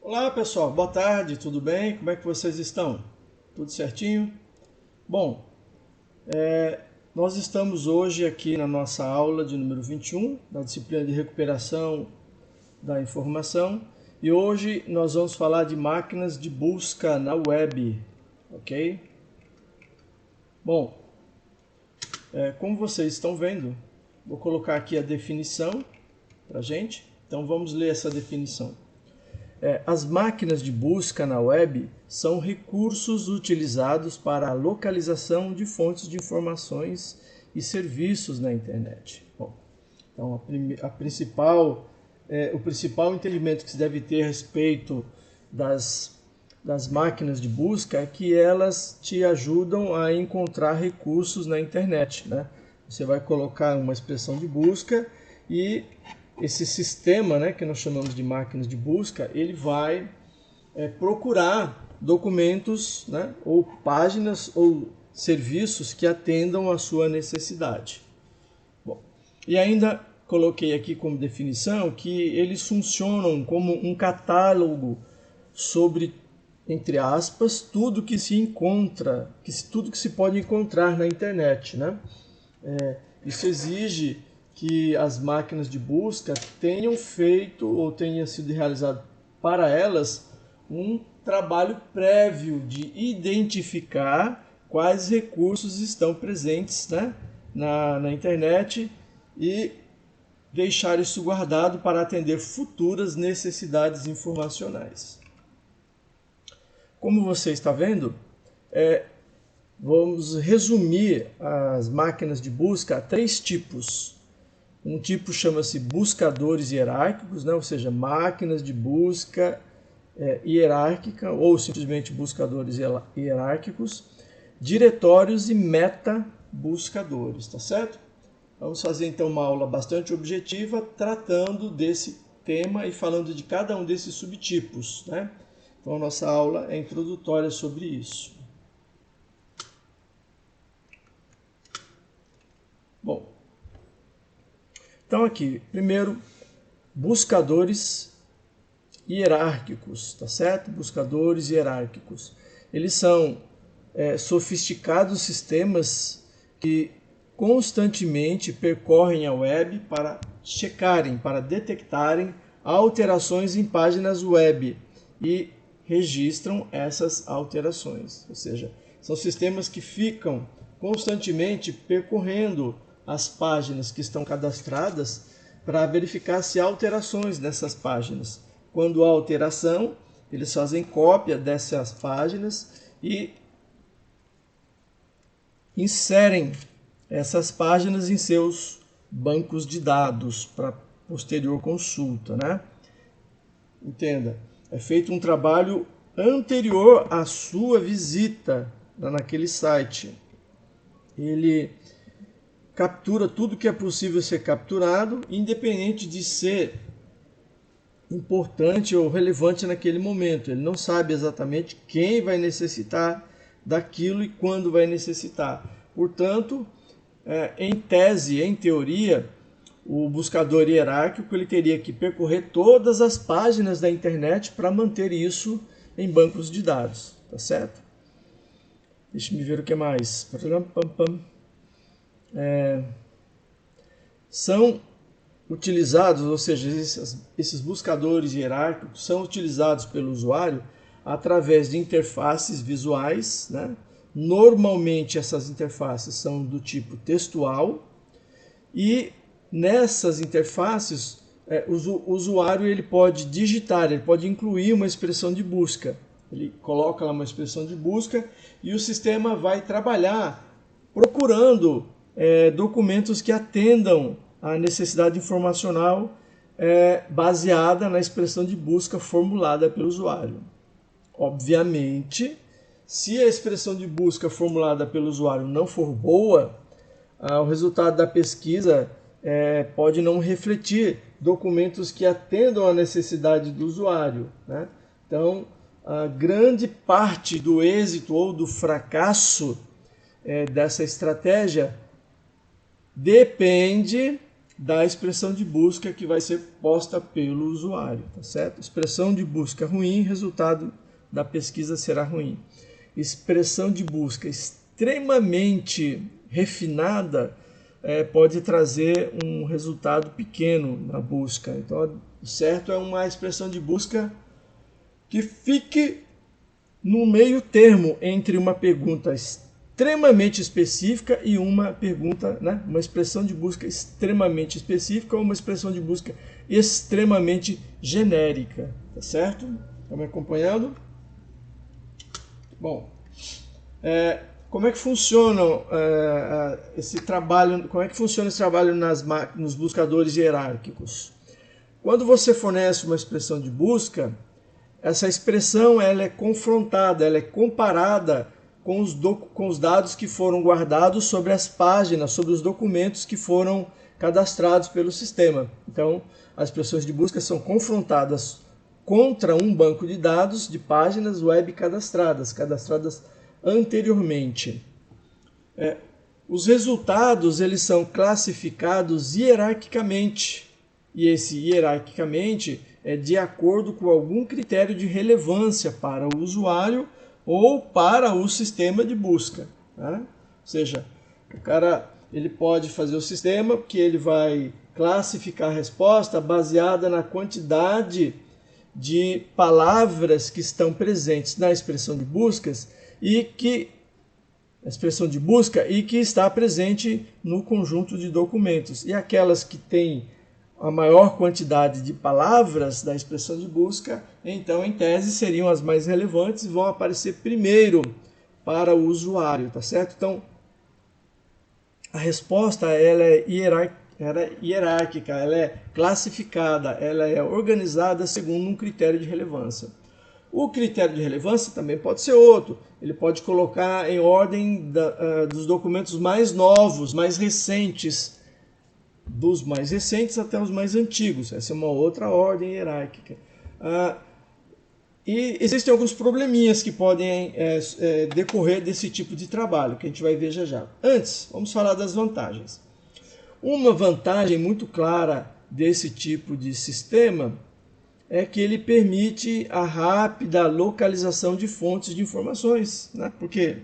Olá pessoal, boa tarde, tudo bem? Como é que vocês estão? Tudo certinho? Bom, nós estamos hoje aqui na nossa aula de número 21, da disciplina de recuperação da informação, e hoje nós vamos falar de máquinas de busca na web, ok? Bom, como vocês estão vendo, vou colocar aqui a definição para gente, então vamos ler essa definição. As máquinas de busca na web são recursos utilizados para a localização de fontes de informações e serviços na internet. Bom, então, o principal entendimento que se deve ter a respeito das máquinas de busca é que elas te ajudam a encontrar recursos na internet, né? Você vai colocar uma expressão de busca e esse sistema, né, que nós chamamos de máquinas de busca, ele vai procurar documentos, né, ou páginas ou serviços que atendam à sua necessidade. Bom, e ainda coloquei aqui como definição que eles funcionam como um catálogo sobre, entre aspas, tudo que se encontra, tudo que se pode encontrar na internet, né? Isso exige que as máquinas de busca tenham feito ou tenha sido realizado para elas um trabalho prévio de identificar quais recursos estão presentes, né, na internet e deixar isso guardado para atender futuras necessidades informacionais. Como você está vendo, vamos resumir as máquinas de busca a 3 tipos. Um tipo chama-se buscadores hierárquicos, né? Ou seja, máquinas de busca hierárquica ou simplesmente buscadores hierárquicos, diretórios e meta-buscadores, tá certo? Vamos fazer então uma aula bastante objetiva tratando desse tema e falando de cada um desses subtipos, né? Então a nossa aula é introdutória sobre isso. Bom, então aqui, primeiro, buscadores hierárquicos, tá certo? Buscadores hierárquicos. Eles são sofisticados sistemas que constantemente percorrem a web para checarem, para detectarem alterações em páginas web e registram essas alterações. Ou seja, são sistemas que ficam constantemente percorrendo as páginas que estão cadastradas para verificar se há alterações nessas páginas. Quando há alteração, eles fazem cópia dessas páginas e inserem essas páginas em seus bancos de dados para posterior consulta, né? Entenda, é feito um trabalho anterior à sua visita naquele site. Ele captura tudo que é possível ser capturado, independente de ser importante ou relevante naquele momento. Ele não sabe exatamente quem vai necessitar daquilo e quando vai necessitar. Portanto, em tese, em teoria, o buscador hierárquico ele teria que percorrer todas as páginas da internet para manter isso em bancos de dados, tá certo? Deixa eu ver o que mais. São utilizados, ou seja, esses buscadores hierárquicos são utilizados pelo usuário através de interfaces visuais, né? Normalmente essas interfaces são do tipo textual e nessas interfaces o usuário ele pode digitar, ele pode incluir uma expressão de busca. Ele coloca lá uma expressão de busca e o sistema vai trabalhar procurando documentos que atendam à necessidade informacional baseada na expressão de busca formulada pelo usuário. Obviamente, se a expressão de busca formulada pelo usuário não for boa, o resultado da pesquisa pode não refletir documentos que atendam à necessidade do usuário, né? Então, a grande parte do êxito ou do fracasso dessa estratégia depende da expressão de busca que vai ser posta pelo usuário, tá certo? Expressão de busca ruim, resultado da pesquisa será ruim. Expressão de busca extremamente refinada pode trazer um resultado pequeno na busca. Então, o certo é uma expressão de busca que fique no meio termo entre uma pergunta extremamente específica e uma pergunta, né, uma expressão de busca extremamente específica ou uma expressão de busca extremamente genérica, tá certo? Estão me acompanhando? Bom, como é que funciona esse trabalho? Como é que funciona esse trabalho nos buscadores hierárquicos? Quando você fornece uma expressão de busca, essa expressão ela é confrontada, ela é comparada com os dados que foram guardados sobre as páginas, sobre os documentos que foram cadastrados pelo sistema. Então, as expressões de busca são confrontadas contra um banco de dados de páginas web cadastradas anteriormente. Os resultados eles são classificados hierarquicamente, e esse hierarquicamente é de acordo com algum critério de relevância para o usuário ou para o sistema de busca, né? Ou seja, o cara ele pode fazer o sistema que ele vai classificar a resposta baseada na quantidade de palavras que estão presentes na expressão de busca e que está presente no conjunto de documentos. E aquelas que têm a maior quantidade de palavras da expressão de busca, então, em tese, seriam as mais relevantes e vão aparecer primeiro para o usuário, tá certo? Então, a resposta ela é hierárquica, ela é classificada, ela é organizada segundo um critério de relevância. O critério de relevância também pode ser outro. Ele pode colocar em ordem dos documentos mais novos, mais recentes, dos mais recentes até os mais antigos. Essa é uma outra ordem hierárquica. E existem alguns probleminhas que podem decorrer desse tipo de trabalho, que a gente vai ver já já. Antes, vamos falar das vantagens. Uma vantagem muito clara desse tipo de sistema é que ele permite a rápida localização de fontes de informações, né? Porque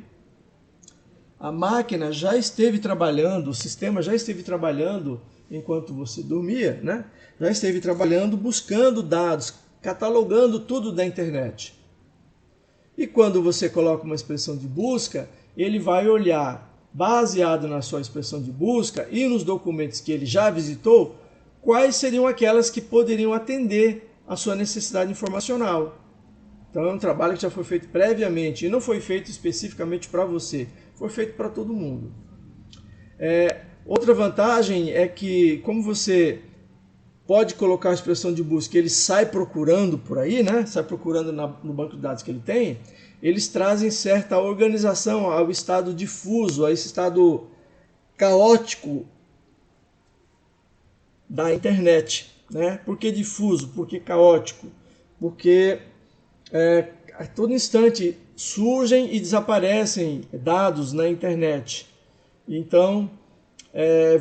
a máquina já esteve trabalhando, o sistema já esteve trabalhando enquanto você dormia, né? Já esteve trabalhando, buscando dados, catalogando tudo da internet. E quando você coloca uma expressão de busca, ele vai olhar, baseado na sua expressão de busca e nos documentos que ele já visitou, quais seriam aquelas que poderiam atender a sua necessidade informacional. Então é um trabalho que já foi feito previamente e não foi feito especificamente para você, foi feito para todo mundo. Outra vantagem é que, como você pode colocar a expressão de busca, ele sai procurando por aí, né? Sai procurando no banco de dados que ele tem, eles trazem certa organização ao estado difuso, a esse estado caótico da internet, né? Por que difuso? Por que caótico? Porque a todo instante surgem e desaparecem dados na internet. Então,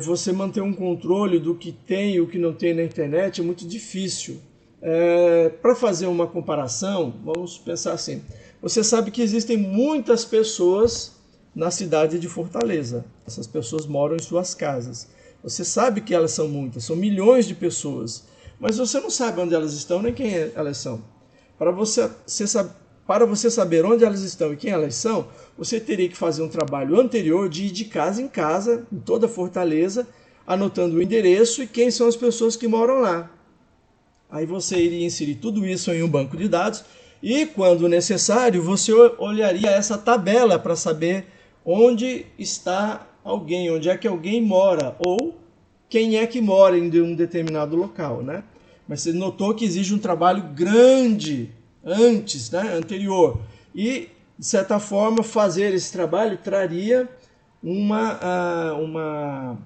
você manter um controle do que tem e o que não tem na internet é muito difícil. Para fazer uma comparação, vamos pensar assim. Você sabe que existem muitas pessoas na cidade de Fortaleza. Essas pessoas moram em suas casas. Você sabe que elas são muitas, são milhões de pessoas. Mas você não sabe onde elas estão nem quem elas são. Para você saber onde elas estão e quem elas são, você teria que fazer um trabalho anterior de ir de casa em casa, em toda Fortaleza, anotando o endereço e quem são as pessoas que moram lá. Aí você iria inserir tudo isso em um banco de dados e, quando necessário, você olharia essa tabela para saber onde está alguém, onde é que alguém mora ou quem é que mora em um determinado local, né? Mas você notou que exige um trabalho grande antes, né, anterior. E, de certa forma, fazer esse trabalho traria uma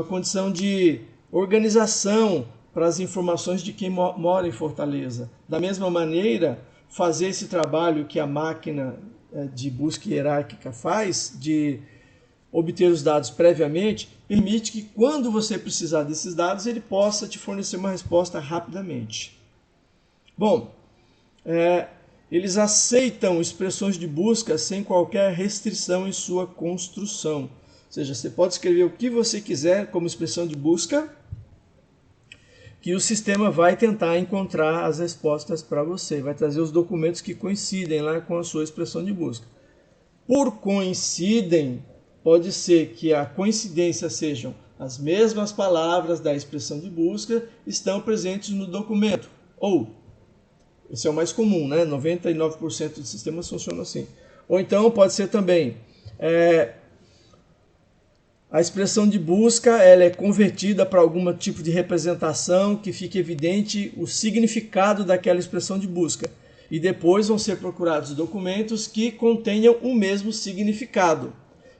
condição de organização para as informações de quem mora em Fortaleza. Da mesma maneira, fazer esse trabalho que a máquina de busca hierárquica faz, de obter os dados previamente, permite que quando você precisar desses dados, ele possa te fornecer uma resposta rapidamente. Bom, eles aceitam expressões de busca sem qualquer restrição em sua construção. Ou seja, você pode escrever o que você quiser como expressão de busca, que o sistema vai tentar encontrar as respostas para você, vai trazer os documentos que coincidem lá com a sua expressão de busca. Por coincidem, pode ser que a coincidência sejam as mesmas palavras da expressão de busca estão presentes no documento. Ou, esse é o mais comum, né? 99% dos sistemas funcionam assim. Ou então pode ser também a expressão de busca ela é convertida para algum tipo de representação que fique evidente o significado daquela expressão de busca. E depois vão ser procurados documentos que contenham o mesmo significado.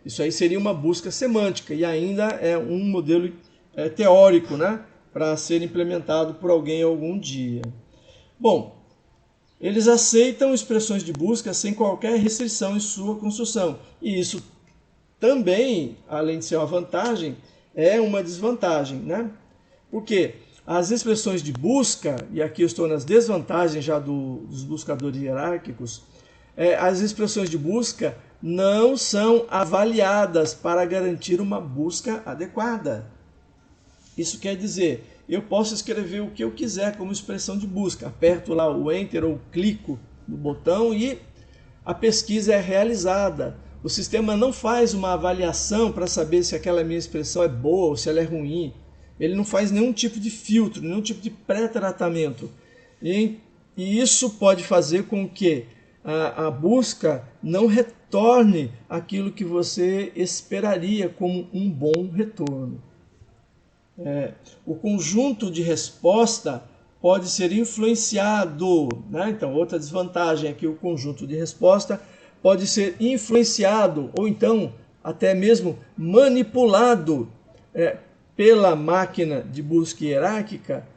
Isso aí seria uma busca semântica e ainda é um modelo teórico, né, para ser implementado por alguém algum dia. Bom, eles aceitam expressões de busca sem qualquer restrição em sua construção. E isso também, além de ser uma vantagem, é uma desvantagem, né? Porque as expressões de busca, e aqui eu estou nas desvantagens já dos buscadores hierárquicos, as expressões de busca não são avaliadas para garantir uma busca adequada. Isso quer dizer, eu posso escrever o que eu quiser como expressão de busca. Aperto lá o Enter ou clico no botão e a pesquisa é realizada. O sistema não faz uma avaliação para saber se aquela minha expressão é boa ou se ela é ruim. Ele não faz nenhum tipo de filtro, nenhum tipo de pré-tratamento. E isso pode fazer com que a busca não retorne aquilo que você esperaria como um bom retorno. O conjunto de resposta pode ser influenciado, né? Então, outra desvantagem é que o conjunto de resposta pode ser influenciado ou então até mesmo manipulado pela máquina de busca hierárquica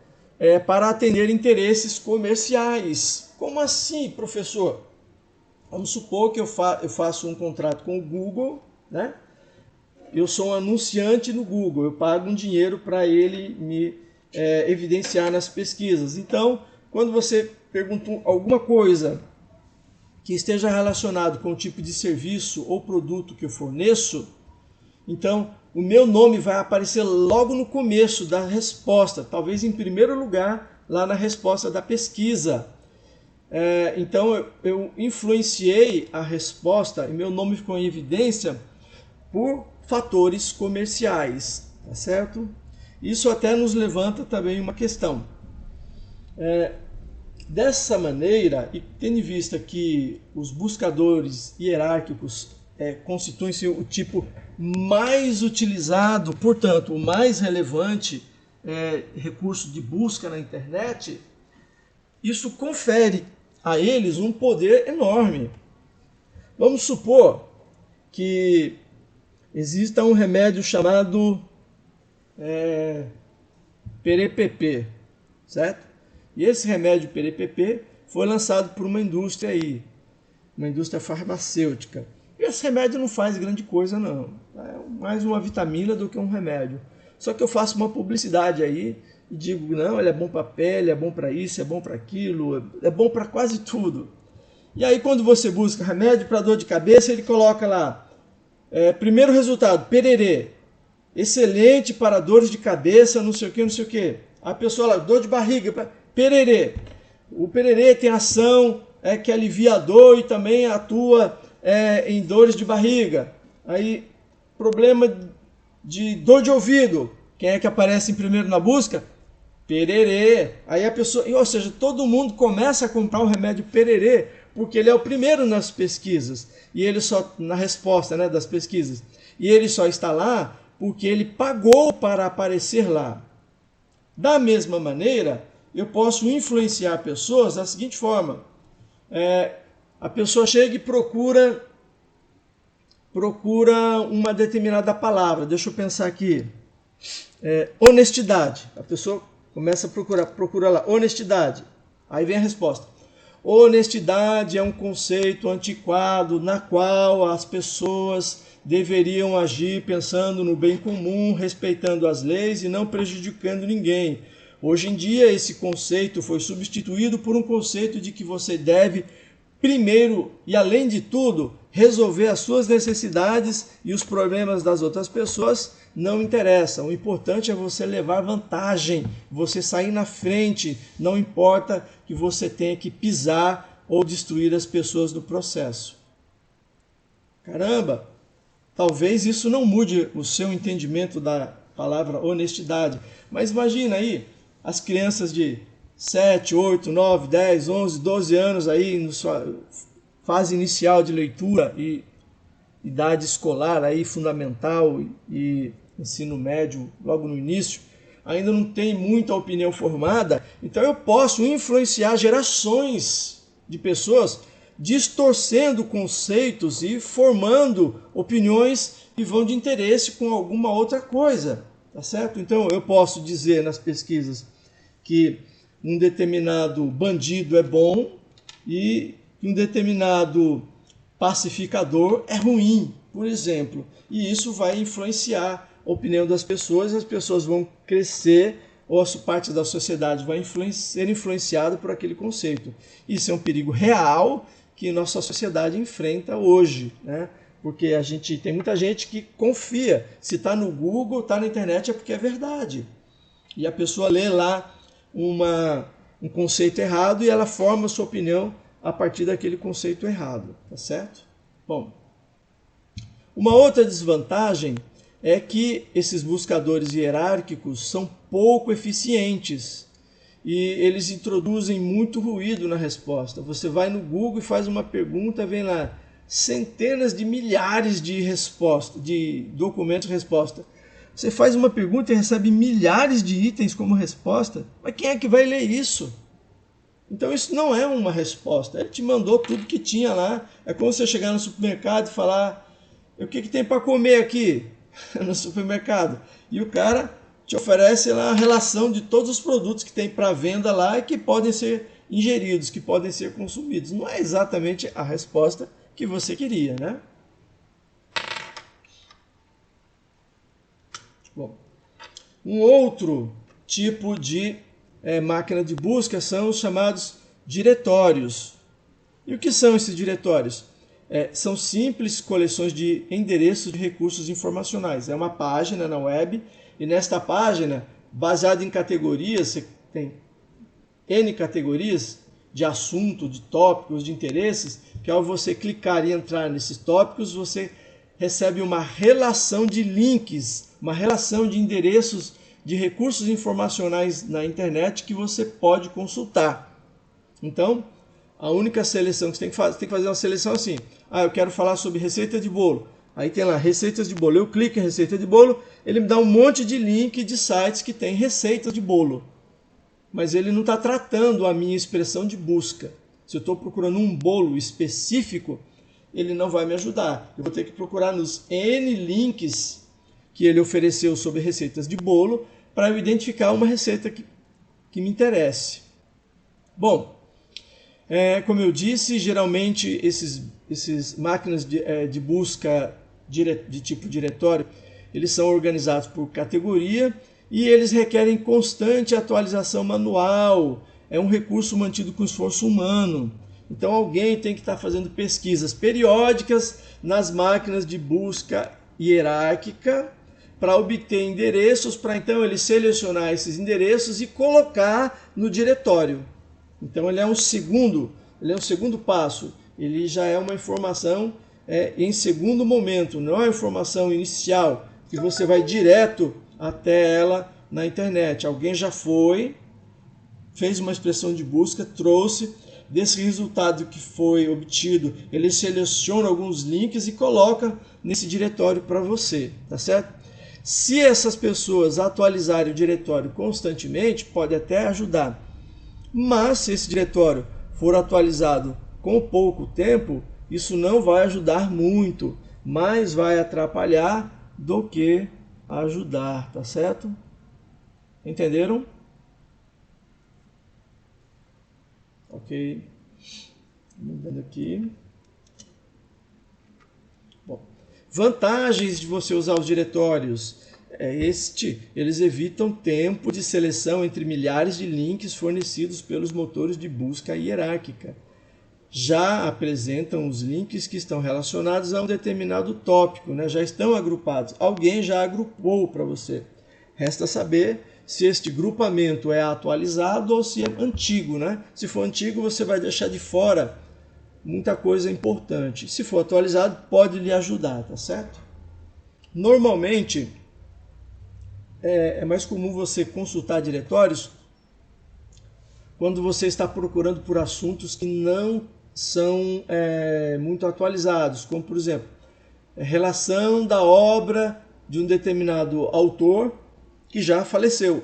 para atender interesses comerciais. Como assim, professor? Vamos supor que eu faço um contrato com o Google, né? Eu sou um anunciante no Google, eu pago um dinheiro para ele me evidenciar nas pesquisas. Então, quando você pergunta alguma coisa que esteja relacionado com o tipo de serviço ou produto que eu forneço, então o meu nome vai aparecer logo no começo da resposta, talvez em primeiro lugar lá na resposta da pesquisa. Então eu influenciei a resposta e meu nome ficou em evidência por fatores comerciais, tá certo? Isso até nos levanta também uma questão. Dessa maneira, e tendo em vista que os buscadores hierárquicos constituem-se o tipo mais utilizado, portanto, o mais relevante recurso de busca na internet, isso confere a eles um poder enorme. Vamos supor que exista um remédio chamado PRPP, certo? E esse remédio PRPP foi lançado por uma indústria aí, uma indústria farmacêutica. E esse remédio não faz grande coisa não, é mais uma vitamina do que um remédio. Só que eu faço uma publicidade aí e digo, não, ele é bom para a pele, é bom para isso, é bom para aquilo, é bom para quase tudo. E aí quando você busca remédio para dor de cabeça, ele coloca lá, primeiro resultado, pererê, excelente para dores de cabeça, não sei o que, não sei o que. A pessoa lá, dor de barriga, pererê. O pererê tem ação que alivia a dor e também atua em dores de barriga. Aí, problema de dor de ouvido. Quem é que aparece em primeiro na busca? Pererê. Aí a pessoa, ou seja, todo mundo começa a comprar o remédio pererê porque ele é o primeiro nas pesquisas e ele só na resposta, né, das pesquisas. E ele só está lá porque ele pagou para aparecer lá. Da mesma maneira, eu posso influenciar pessoas da seguinte forma. A pessoa chega e procura uma determinada palavra. Deixa eu pensar aqui. Honestidade. A pessoa começa a procura lá, honestidade. Aí vem a resposta. Honestidade é um conceito antiquado na qual as pessoas deveriam agir pensando no bem comum, respeitando as leis e não prejudicando ninguém. Hoje em dia, esse conceito foi substituído por um conceito de que você deve, primeiro e além de tudo, resolver as suas necessidades e os problemas das outras pessoas não interessam. O importante é você levar vantagem, você sair na frente, não importa que você tenha que pisar ou destruir as pessoas do processo. Caramba, talvez isso não mude o seu entendimento da palavra honestidade, mas imagina aí as crianças de 7, 8, 9, 10, 11, 12 anos aí na sua fase inicial de leitura e idade escolar aí fundamental e ensino médio logo no início, ainda não tem muita opinião formada, então eu posso influenciar gerações de pessoas distorcendo conceitos e formando opiniões que vão de interesse com alguma outra coisa, tá certo? Então eu posso dizer nas pesquisas que um determinado bandido é bom e um determinado pacificador é ruim, por exemplo. E isso vai influenciar a opinião das pessoas, as pessoas vão crescer, ou a parte da sociedade vai ser influenciada por aquele conceito. Isso é um perigo real que nossa sociedade enfrenta hoje, né? Porque tem muita gente que confia, se está no Google, está na internet, é porque é verdade. E a pessoa lê lá um conceito errado e ela forma a sua opinião a partir daquele conceito errado, tá certo? Bom, uma outra desvantagem é que esses buscadores hierárquicos são pouco eficientes e eles introduzem muito ruído na resposta. Você vai no Google e faz uma pergunta, vem lá centenas de milhares de documentos de resposta. Você faz uma pergunta e recebe milhares de itens como resposta. Mas quem é que vai ler isso? Então isso não é uma resposta. Ele te mandou tudo que tinha lá. É como você chegar no supermercado e falar: o que tem para comer aqui no supermercado? E o cara te oferece lá a relação de todos os produtos que tem para venda lá e que podem ser ingeridos, que podem ser consumidos. Não é exatamente a resposta que você queria, né? Bom, um outro tipo de máquina de busca são os chamados diretórios. E o que são esses diretórios? São simples coleções de endereços de recursos informacionais. É uma página na web e nesta página, baseada em categorias, você tem N categorias de assunto, de tópicos, de interesses, que ao você clicar e entrar nesses tópicos, você recebe uma relação de links, uma relação de endereços de recursos informacionais na internet que você pode consultar. Então, a única seleção que você tem que fazer uma seleção assim. Eu quero falar sobre receita de bolo. Aí tem lá receitas de bolo. Eu clico em receita de bolo, ele me dá um monte de link de sites que tem receitas de bolo. Mas ele não está tratando a minha expressão de busca. Se eu estou procurando um bolo específico, ele não vai me ajudar. Eu vou ter que procurar nos N links que ele ofereceu sobre receitas de bolo para eu identificar uma receita que me interesse. Bom, como eu disse, geralmente esses máquinas de busca de tipo diretório, eles são organizados por categoria e eles requerem constante atualização manual. É um recurso mantido com esforço humano. Então alguém tem que estar fazendo pesquisas periódicas nas máquinas de busca hierárquica para obter endereços, para então ele selecionar esses endereços e colocar no diretório. Então ele é um segundo passo. Ele já é uma informação em segundo momento, não é uma informação inicial que você vai direto até ela na internet. Alguém já fez uma expressão de busca, trouxe desse resultado que foi obtido, ele seleciona alguns links e coloca nesse diretório para você, tá certo? Se essas pessoas atualizarem o diretório constantemente, pode até ajudar. Mas se esse diretório for atualizado com pouco tempo, isso não vai ajudar muito, mas vai atrapalhar do que ajudar, tá certo? Entenderam? Ok. Vamos vendo aqui. Bom, vantagens de você usar os diretórios. Eles evitam tempo de seleção entre milhares de links fornecidos pelos motores de busca hierárquica. Já apresentam os links que estão relacionados a um determinado tópico, né? Já estão agrupados. Alguém já agrupou para você. Resta saber se este grupamento é atualizado ou se é antigo, né? Se for antigo, você vai deixar de fora muita coisa importante. Se for atualizado, pode lhe ajudar, tá certo? Normalmente, é mais comum você consultar diretórios quando você está procurando por assuntos que não são muito atualizados, como por exemplo, relação da obra de um determinado autor que já faleceu.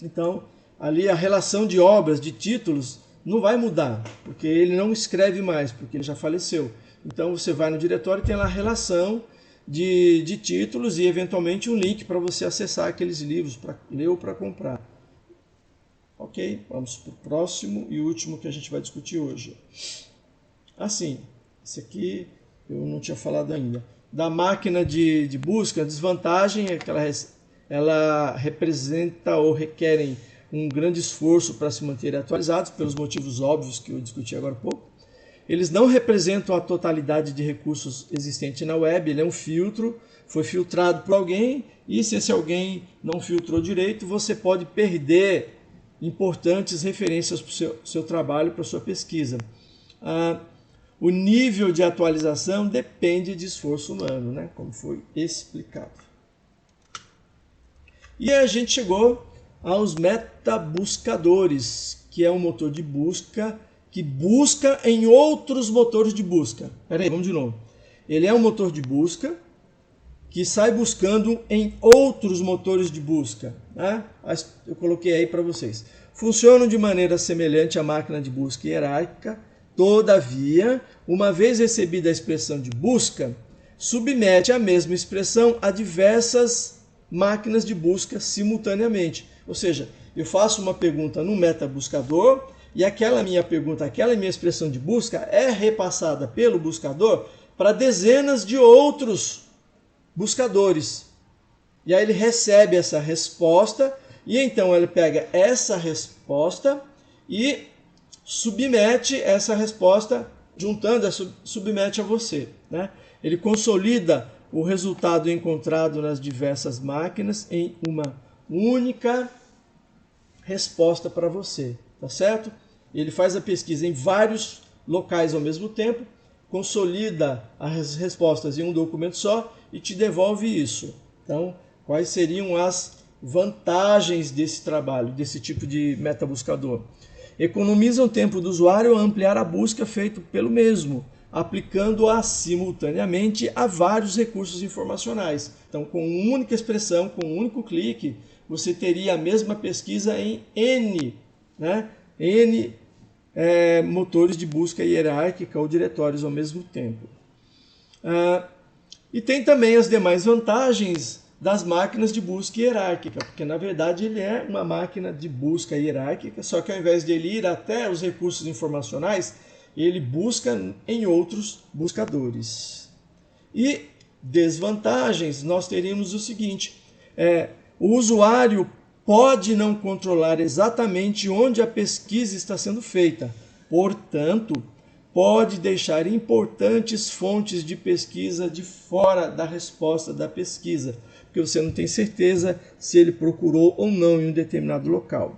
Então, ali a relação de obras, de títulos, não vai mudar, porque ele não escreve mais, porque ele já faleceu. Então você vai no diretório e tem lá a relação de títulos e eventualmente um link para você acessar aqueles livros, para ler ou para comprar. Ok, vamos para o próximo e último que a gente vai discutir hoje. Assim, esse aqui eu não tinha falado ainda. Da máquina de busca, a desvantagem é que ela representa ou requerem um grande esforço para se manter atualizados, pelos motivos óbvios que eu discuti agora há pouco. Eles não representam a totalidade de recursos existentes na web, ele é um filtro, foi filtrado por alguém, e se esse alguém não filtrou direito, você pode perder importantes referências para o seu trabalho, para a sua pesquisa. O nível de atualização depende de esforço humano, né? Como foi explicado. E a gente chegou aos metabuscadores, que é um motor de busca que busca em outros motores de busca. Peraí, vamos de novo. Ele é um motor de busca que sai buscando em outros motores de busca. Né? Eu coloquei aí para vocês. Funcionam de maneira semelhante à máquina de busca hierárquica, todavia, uma vez recebida a expressão de busca, submete a mesma expressão a diversas máquinas de busca simultaneamente. Ou seja, eu faço uma pergunta no metabuscador e aquela minha pergunta, aquela minha expressão de busca é repassada pelo buscador para dezenas de outros buscadores. E aí ele recebe essa resposta e então ele pega essa resposta e submete essa resposta, juntando, submete a você. Né? Ele consolida o resultado encontrado nas diversas máquinas em uma única resposta para você, tá certo? Ele faz a pesquisa em vários locais ao mesmo tempo, consolida as respostas em um documento só e te devolve isso. Então, quais seriam as vantagens desse trabalho, desse tipo de metabuscador? Economiza o tempo do usuário ao ampliar a busca feita pelo mesmo, aplicando-a simultaneamente a vários recursos informacionais. Então, com uma única expressão, com um único clique, você teria a mesma pesquisa em N motores de busca hierárquica ou diretórios ao mesmo tempo. E tem também as demais vantagens das máquinas de busca hierárquica, porque na verdade ele é uma máquina de busca hierárquica, só que ao invés de ele ir até os recursos informacionais, ele busca em outros buscadores. E desvantagens, nós teríamos o seguinte, o usuário pode não controlar exatamente onde a pesquisa está sendo feita, portanto, pode deixar importantes fontes de pesquisa de fora da resposta da pesquisa, porque você não tem certeza se ele procurou ou não em um determinado local.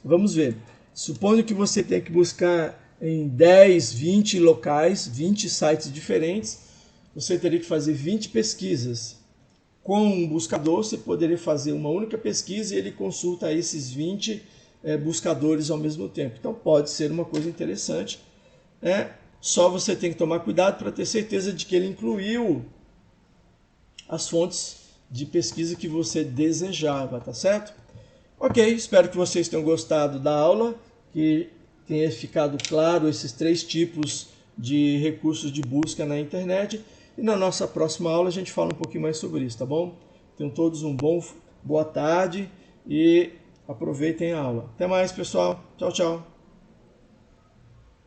Vamos ver. Supondo que você tenha que buscar em 10, 20 locais, 20 sites diferentes, você teria que fazer 20 pesquisas. Com um buscador, você poderia fazer uma única pesquisa e ele consulta esses 20 buscadores ao mesmo tempo. Então pode ser uma coisa interessante. Só você tem que tomar cuidado para ter certeza de que ele incluiu as fontes de pesquisa que você desejava, tá certo? Ok, espero que vocês tenham gostado da aula, que tenha ficado claro esses 3 tipos de recursos de busca na internet. E na nossa próxima aula a gente fala um pouquinho mais sobre isso, tá bom? Tenham todos boa tarde e aproveitem a aula. Até mais, pessoal. Tchau, tchau.